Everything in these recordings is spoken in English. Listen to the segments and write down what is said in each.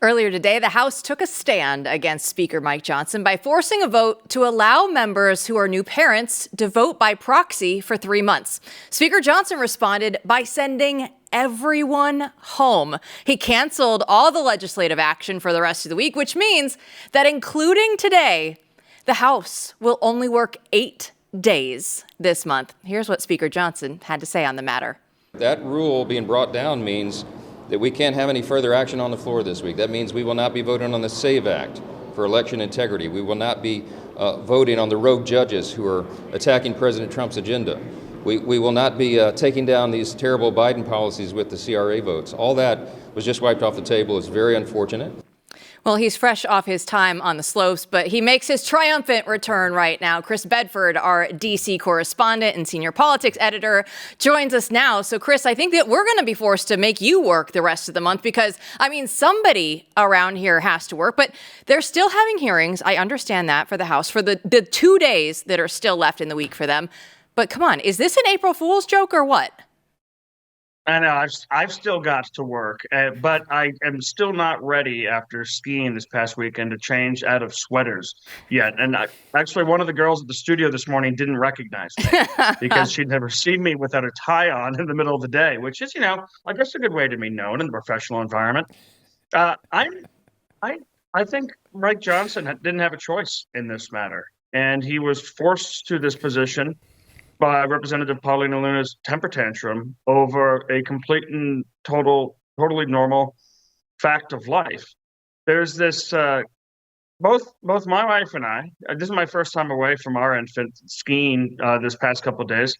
Earlier today, the House took a stand against Speaker Mike Johnson by forcing a vote to allow members who are new parents to vote by proxy for 3 months. Speaker Johnson responded by sending everyone home. He canceled all the legislative action for the rest of the week, which means that including today, the House will only work 8 days this month. Here's what Speaker Johnson had to say on the matter. That rule being brought down means that we can't have any further action on the floor this week. That means we will not be voting on the SAVE Act for election integrity. We will not be voting on the rogue judges who are attacking President Trump's agenda. We will not be taking down these terrible Biden policies with the CRA votes. All that was just wiped off the table. It's very unfortunate. Well, he's fresh off his time on the slopes, but he makes his triumphant return right now. Chris Bedford, our D.C. correspondent and senior politics editor, joins us now. So, Chris, I think that we're going to be forced to make you work the rest of the month because, somebody around here has to work, but they're still having hearings. I understand that for the House for the 2 days that are still left in the week for them. But come on, is this an April Fool's joke or what? I know I've still got to work, but I am still not ready after skiing this past weekend to change out of sweaters yet. And actually, one of the girls at the studio this morning didn't recognize me because she'd never seen me without a tie on in the middle of the day, which is, I guess a good way to be known in the professional environment. I think Mike Johnson didn't have a choice in this matter, and he was forced to this position by Representative Paulina Luna's temper tantrum over a complete and totally normal fact of life. There's this, both my wife and I, this is my first time away from our infant skiing this past couple of days.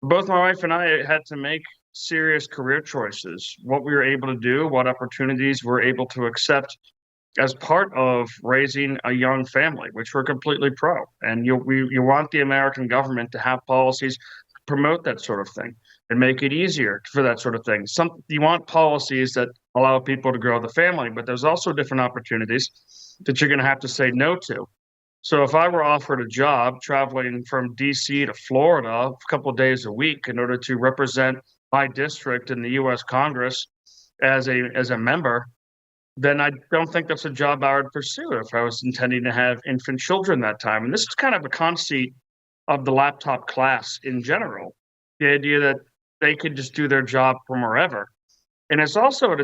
Both my wife and I had to make serious career choices, what we were able to do, what opportunities we're able to accept as part of raising a young family, which we're completely pro. And you want the American government to have policies to promote that sort of thing and make it easier for that sort of thing. You want policies that allow people to grow the family, but there's also different opportunities that you're going to have to say no to. So if I were offered a job traveling from D.C. to Florida a couple of days a week in order to represent my district in the U.S. Congress as a member, then I don't think that's a job I would pursue if I was intending to have infant children that time. And this is kind of a conceit of the laptop class in general, the idea that they could just do their job from wherever. And it's also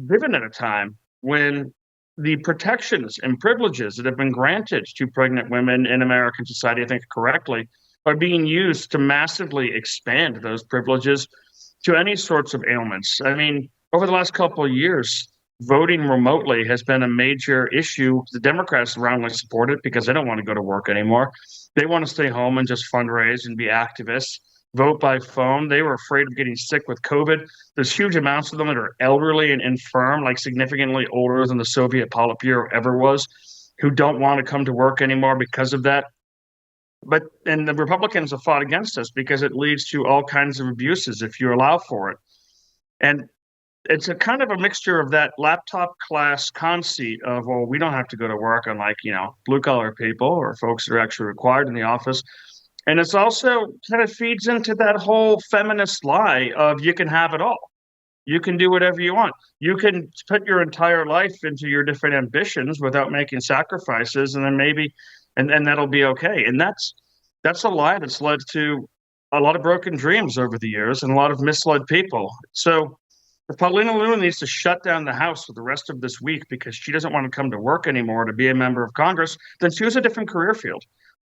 given at a time when the protections and privileges that have been granted to pregnant women in American society, I think correctly, are being used to massively expand those privileges to any sorts of ailments. Over the last couple of years, voting remotely has been a major issue. The Democrats roundly support it because they don't want to go to work anymore. They want to stay home and just fundraise and be activists. Vote by phone. They were afraid of getting sick with COVID. There's huge amounts of them that are elderly and infirm, like significantly older than the Soviet Politburo ever was, who don't want to come to work anymore because of that. And the Republicans have fought against us because it leads to all kinds of abuses if you allow for it. And it's a kind of a mixture of that laptop class conceit of, well, we don't have to go to work unlike, blue collar people or folks that are actually required in the office. And it's also kind of feeds into that whole feminist lie of you can have it all. You can do whatever you want. You can put your entire life into your different ambitions without making sacrifices, and then maybe, and that'll be okay. And that's a lie that's led to a lot of broken dreams over the years and a lot of misled people. So if Paulina Luna needs to shut down the House for the rest of this week because she doesn't want to come to work anymore to be a member of Congress, then choose a different career field.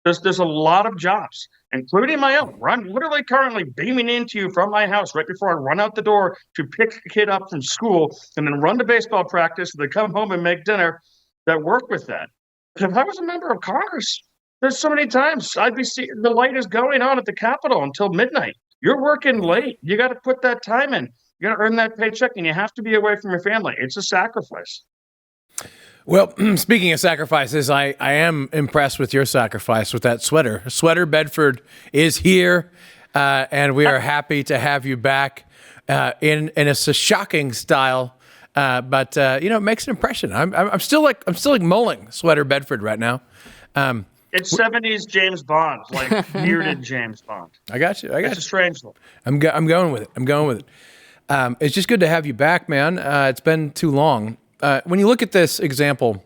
There's a lot of jobs, including my own. I'm literally currently beaming into you from my house right before I run out the door to pick a kid up from school and then run to baseball practice and then come home and make dinner that work with that. If I was a member of Congress, there's so many times I'd be seeing the light is going on at the Capitol until midnight. You're working late. You got to put that time in. You got to earn that paycheck, and you have to be away from your family. It's a sacrifice. Well, speaking of sacrifices, I am impressed with your sacrifice with that sweater. Sweater Bedford is here, and we are happy to have you back in a shocking style, but it makes an impression. I'm still like mulling Sweater Bedford right now. It's 70s James Bond, like bearded James Bond. I got you. It's a strange look. I'm going with it. It's just good to have you back, man. It's been too long. when you look at this example,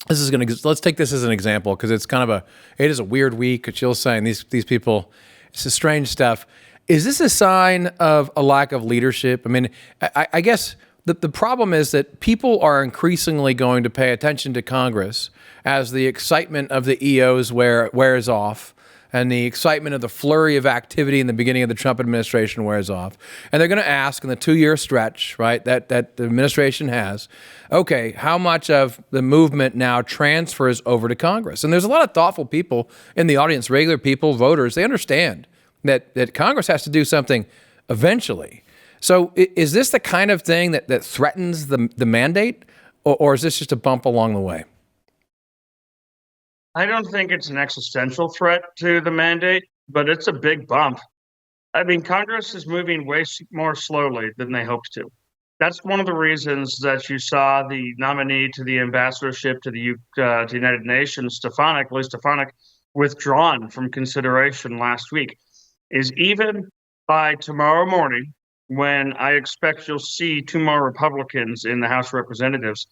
let's take this as an example because it's it is a weird week. What Jill's saying, these people, it's a strange stuff. Is this a sign of a lack of leadership? I mean, I guess the problem is that people are increasingly going to pay attention to Congress as the excitement of the EOs wears off and the excitement of the flurry of activity in the beginning of the Trump administration wears off. And they're going to ask in the 2-year stretch, right, that the administration has, okay, how much of the movement now transfers over to Congress? And there's a lot of thoughtful people in the audience, regular people, voters. They understand that Congress has to do something eventually. So is this the kind of thing that threatens the mandate, or is this just a bump along the way? I don't think it's an existential threat to the mandate, but it's a big bump. I mean, Congress is moving way more slowly than they hoped to. That's one of the reasons that you saw the nominee to the ambassadorship to the United Nations, Lee Stefanik, withdrawn from consideration last week. Is even by tomorrow morning, when I expect you'll see 2 more Republicans in the House of Representatives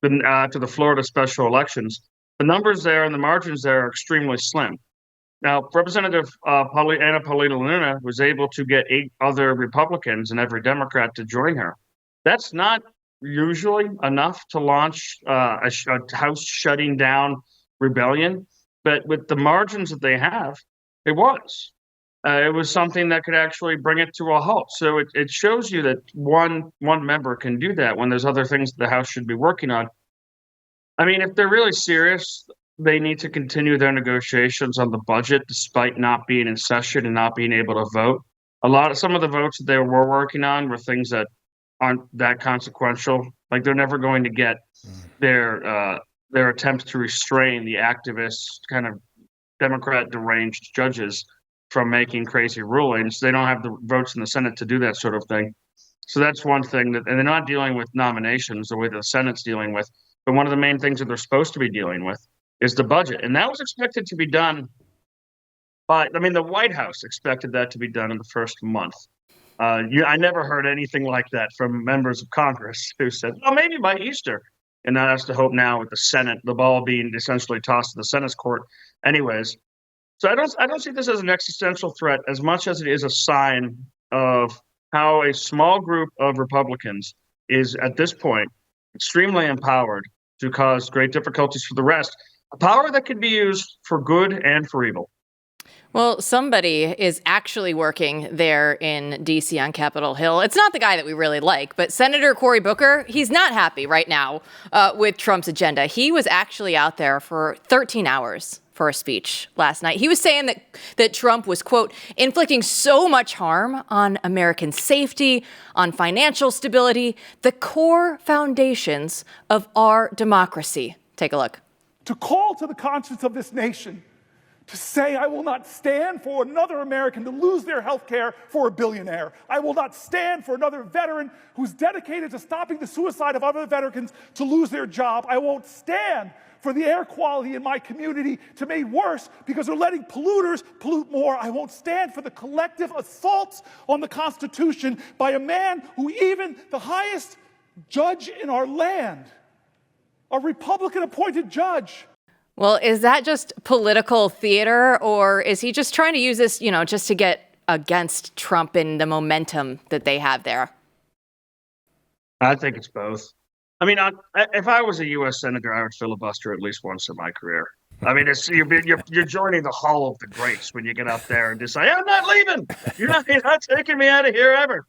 to the Florida special elections, the numbers there and the margins there are extremely slim. Now, Representative Paulina Luna was able to get 8 other Republicans and every Democrat to join her. That's not usually enough to launch a House shutting down rebellion, but with the margins that they have, it was. It was something that could actually bring it to a halt. So it shows you that one member can do that when there's other things that the House should be working on. I mean, if they're really serious, they need to continue their negotiations on the budget despite not being in session and not being able to vote. Some of the votes that they were working on were things that aren't that consequential. Like they're never going to get their attempts to restrain the activist kind of Democrat deranged judges from making crazy rulings. They don't have the votes in the Senate to do that sort of thing. So that's one thing and they're not dealing with nominations the way the Senate's dealing with. But one of the main things that they're supposed to be dealing with is the budget. And that was expected to be done the White House expected that to be done in the first month. I never heard anything like that from members of Congress who said, well, maybe by Easter. And that has to hope now with the Senate, the ball being essentially tossed to the Senate's court anyways. So I don't see this as an existential threat as much as it is a sign of how a small group of Republicans is at this point extremely empowered to cause great difficulties for the rest. A power that can be used for good and for evil. Well, somebody is actually working there in D.C. on Capitol Hill. It's not the guy that we really like, but Senator Cory Booker, he's not happy right now with Trump's agenda. He was actually out there for 13 hours for a speech last night. He was saying that Trump was, quote, inflicting so much harm on American safety, on financial stability, the core foundations of our democracy. Take a look. To call to the conscience of this nation to say, I will not stand for another American to lose their health care for a billionaire. I will not stand for another veteran who's dedicated to stopping the suicide of other veterans to lose their job. I won't stand for the air quality in my community to be made worse because they're letting polluters pollute more. I won't stand for the collective assaults on the Constitution by a man who even the highest judge in our land, a Republican-appointed judge. Well, is that just political theater, or is he just trying to use this, just to get against Trump and the momentum that they have there? I think it's both. I mean, if I was a U.S. Senator, I would filibuster at least once in my career. I mean, you're joining the Hall of the Greats when you get up there and decide, I'm not leaving. You're not taking me out of here ever.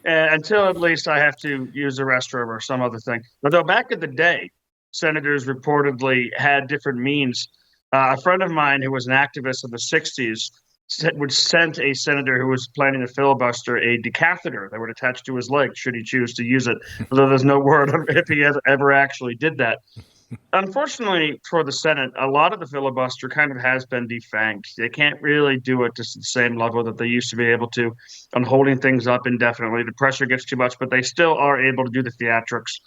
Until at least I have to use the restroom or some other thing. Although back in the day, senators reportedly had different means. A friend of mine who was an activist in the 60s would send a senator who was planning to filibuster a decatheter that would attach to his leg should he choose to use it, although there's no word of if he ever actually did that. Unfortunately for the Senate, a lot of the filibuster kind of has been defanged. They can't really do it to the same level that they used to be able to on holding things up indefinitely. The pressure gets too much, but they still are able to do the theatrics.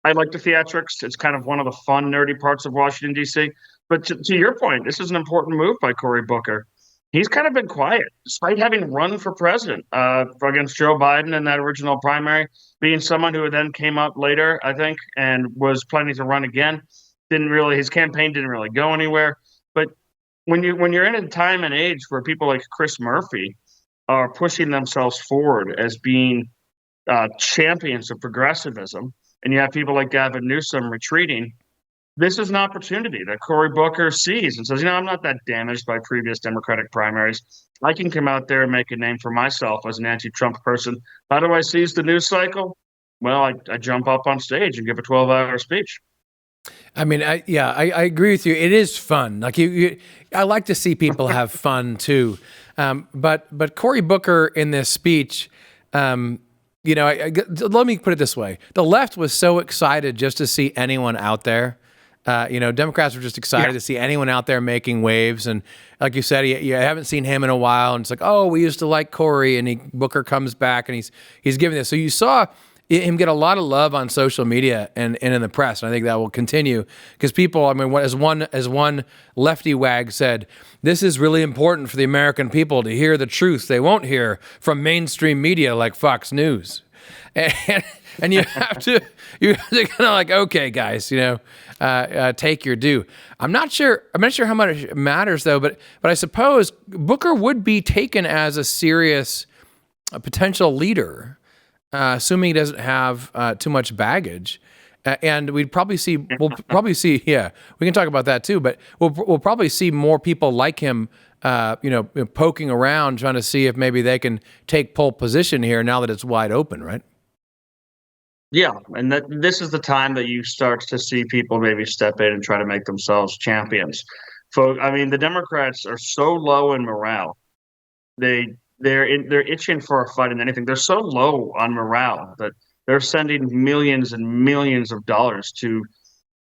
I like the theatrics. It's kind of one of the fun, nerdy parts of Washington, D.C. But to your point, this is an important move by Cory Booker. he's kind of been quiet, despite having run for president against Joe Biden in that original primary, being someone who then came up later, I think, and was planning to run again. His campaign didn't really go anywhere. But when you're in a time and age where people like Chris Murphy are pushing themselves forward as being champions of progressivism, and you have people like Gavin Newsom retreating, this is an opportunity that Cory Booker sees and says, I'm not that damaged by previous Democratic primaries. I can come out there and make a name for myself as an anti-Trump person. How do I seize the news cycle? Well, I jump up on stage and give a 12-hour speech. I mean, I agree with you. It is fun. Like I like to see people have fun too. But Cory Booker in this speech, let me put it this way: the left was so excited just to see anyone out there. Democrats were just excited to see anyone out there making waves. And like you said, you haven't seen him in a while. And it's like, oh, we used to like Cory, and Booker comes back and he's giving this. So you saw him get a lot of love on social media and in the press. And I think that will continue because people, I mean, as one lefty wag said, this is really important for the American people to hear the truth they won't hear from mainstream media like Fox News. And you have to kind of like, okay, guys, take your due. I'm not sure how much it matters though, but I suppose Booker would be taken as a serious potential leader, assuming he doesn't have too much baggage. And we'll probably see, we can talk about that too, but we'll probably see more people like him, poking around, trying to see if maybe they can take pole position here now that it's wide open, right? Yeah, and this is the time that you start to see people maybe step in and try to make themselves champions. The Democrats are so low in morale. They're itching for a fight in anything. They're so low on morale that they're sending millions and millions of dollars to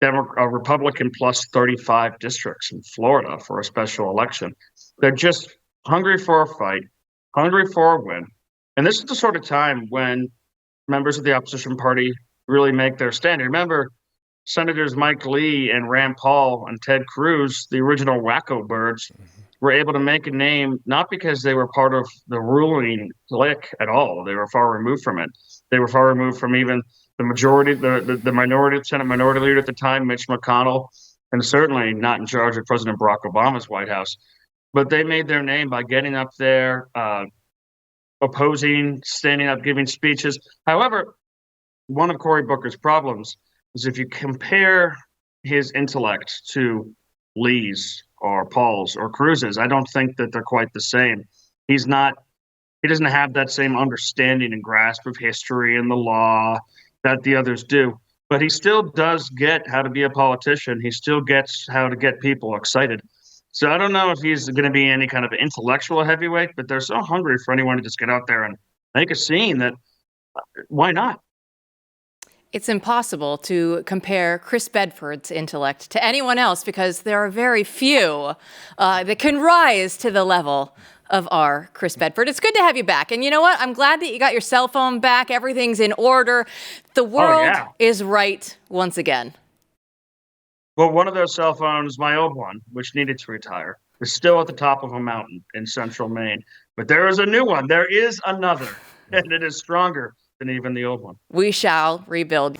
Republican plus 35 districts in Florida for a special election. They're just hungry for a fight, hungry for a win. And this is the sort of time when members of the opposition party really make their stand. Remember, Senators Mike Lee and Rand Paul and Ted Cruz, the original wacko birds, were able to make a name not because they were part of the ruling clique at all. They were far removed from it. They were far removed from even the majority, the minority, Senate minority leader at the time, Mitch McConnell, and certainly not in charge of President Barack Obama's White House. But they made their name by getting up there, opposing, standing up, giving speeches. However, one of Cory Booker's problems is if you compare his intellect to Lee's or Paul's or Cruz's, I don't think that they're quite the same. He doesn't have that same understanding and grasp of history and the law that the others do. But he still does get how to be a politician. He still gets how to get people excited. So I don't know if he's going to be any kind of intellectual heavyweight, but they're so hungry for anyone to just get out there and make a scene that why not? It's impossible to compare Chris Bedford's intellect to anyone else because there are very few that can rise to the level of our Chris Bedford. It's good to have you back. And you know what? I'm glad that you got your cell phone back. Everything's in order. The world is right once again. Well, one of those cell phones, my old one, which needed to retire, is still at the top of a mountain in central Maine. But there is a new one. There is another, and it is stronger than even the old one. We shall rebuild.